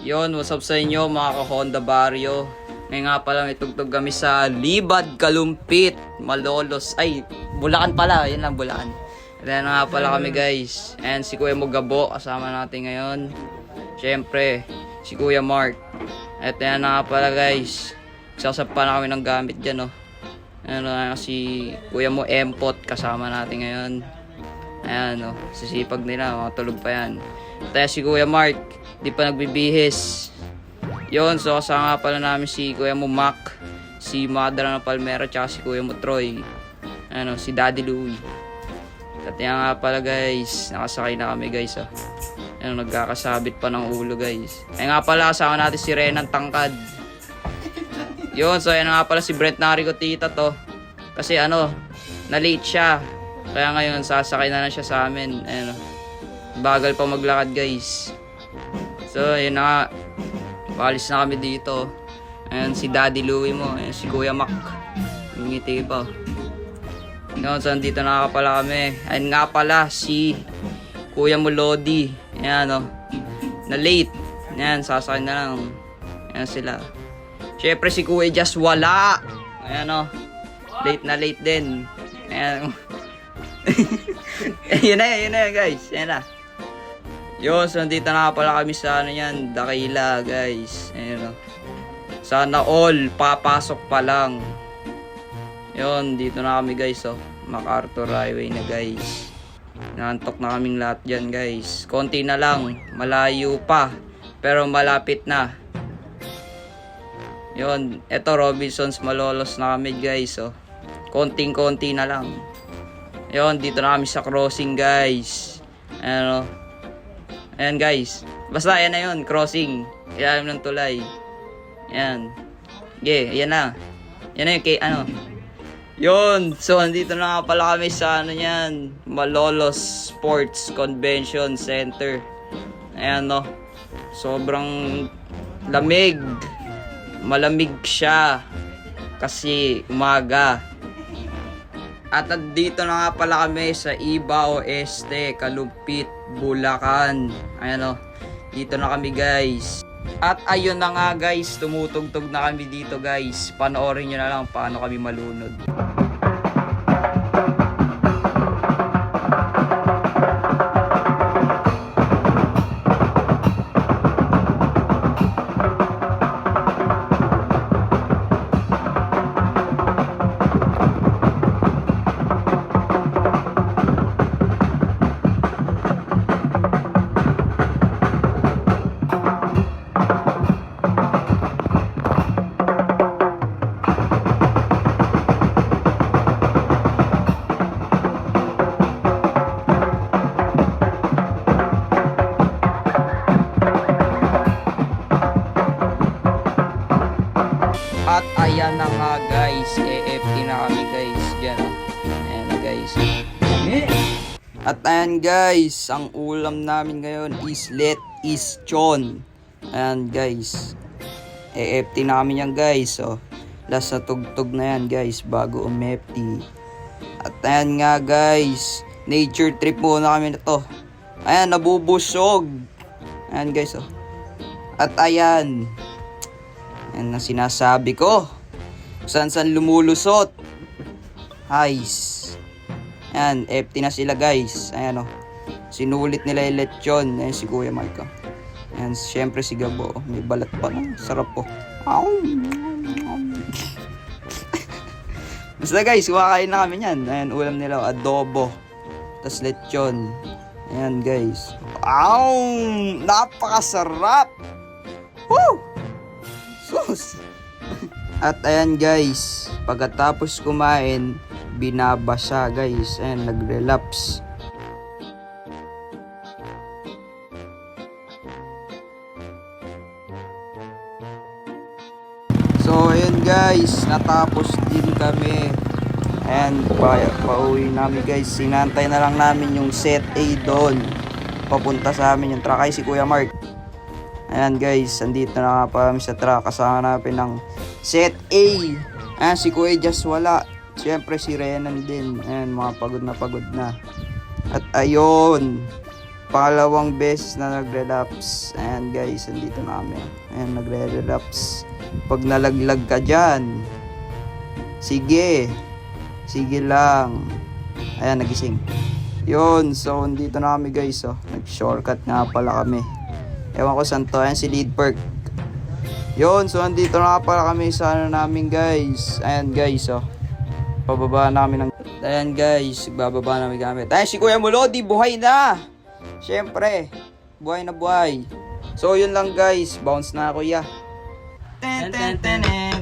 Yon, what's up sa inyo mga ka-Honda Barrio. Ngayon nga pala itugtog kami sa Libad, Kalumpit, Malolos. Ay, Bulacan pala. Yan lang, Bulacan. Ayan nga pala kami guys. And si Kuya Mugabo, kasama natin ngayon. Siyempre, si Kuya Mark. At yan na nga pala guys. Sasapa na kami ng gamit dyan, oh. Ayan na si Kuya Mo Empot, kasama natin ngayon. Ayan, oh. Sisipag nila, matulog pa yan. At si Kuya Mark, di pa nagbibihis. Yon, so kasama nga pala namin si Kuya Mo Mac, si Mother na Palmera, tsaka si Kuya Mo Troy. Ano, si Daddy Louie. At yan nga pala guys, nakasakay na kami guys, oh. Ano, nagkakasabit pa ng ulo guys. Ay nga pala, kasama natin si Renan Tangkad. Yon, so yan nga pala si Brent Narico Tita to. Kasi ano, na-late siya. Kaya ngayon, sasakay na lang siya sa amin. Ano, bagal pa maglakad guys. So, yun na nga. Paalis na kami dito. Ayan si Daddy Louie mo. Ayan si Kuya Mac. Ngiti pa. Ngayon, so dito na pala kami. Ayan nga pala si Kuya mo Lodi. Ayan o. Na late. Ayan, sasakay na lang. Ayan sila. Siyempre si Kuya Just wala. Ayan o. Late na late din. Ayan. Yun na guys. Ayan na. Yun, so nandito na pala kami sa ano yan, Dakila guys. Ayun, sana all, papasok pa lang. Yun, dito na kami guys, oh. MacArthur Highway na guys. Nantok na kaming lahat dyan guys. Konti na lang, malayo pa, pero malapit na. Yun, eto Robinsons Malolos na kami guys, oh. Konting-konti na lang. Yun, dito na kami sa crossing guys. Ano, ayan guys. Basta ayan na yun, crossing. Ilalim ng tulay. Ayan. Okay, ayan na. Yan na yung kay ano. Yun. So, andito na nga pala kami sa ano yan, Malolos Sports Convention Center. Ayan no. Sobrang lamig. Malamig siya. Kasi umaga. At dito na nga pala kami sa Iba Oeste, Kalumpit, Bulacan. Ayan o, dito na kami guys. At ayun na nga guys, tumutugtog na kami dito guys. Panoorin nyo na lang paano kami malunod. At ayan na nga guys, AFT na kami guys. Diyan o. Ayan na guys. At ayan guys, ang ulam namin ngayon is lechon. Ayan guys. AFT na kami yan guys. So, last na tugtog na yan guys bago umFT. At ayan nga guys, nature trip muna kami na to. Ayan, nabubusog. Ayan guys oh. At ayan. Yan ang sinasabi ko. Saan lumulusot. Guys. Ayan, empty na sila guys. Ayan o. Sinulit nila yung lechon. Ayan si Kuya Marco. Ayan, syempre si Gabo. May balat pa no? Sarap po. Basta guys, kumakain na kami yan. Ayan, ulam nila. Adobo. Tapos lechon. Ayan guys. Napakasarap. Woo! Sus. At ayan guys, pagkatapos kumain, binabasa guys. Ayan, nag-relapse. So ayan guys, natapos din kami. Ayan, pauwi namin guys. Sinantay na lang namin yung set A doon. Papunta sa amin yung truck ay si Kuya Mark. Ayan guys, andito na nga pa kami sa truck. Kasama natin ng set A. Ayan, si Kuya Just wala. Siyempre si Renan din. Ayan, mga pagod na. At ayun, Pangalawang beses na nagre-relapse. Ayan guys, andito na kami. Ayan, nagre-relapse. Pag nalaglag ka dyan, sige lang. Ayan, nagising. Yun, so andito na kami guys. Oh. Nag-shortcut nga pala kami. Ewan ko saan to. Ayan si Lead Perk. Yun, so andito na pala kami sa ano namin guys. Ayan guys, oh. Pababa namin ng... Ayan guys, bababa namin gamit. Ayan si Kuya Mulodi, buhay na! Siyempre, buhay na buhay. So yun lang guys, bounce na kuya. Ten ten ten.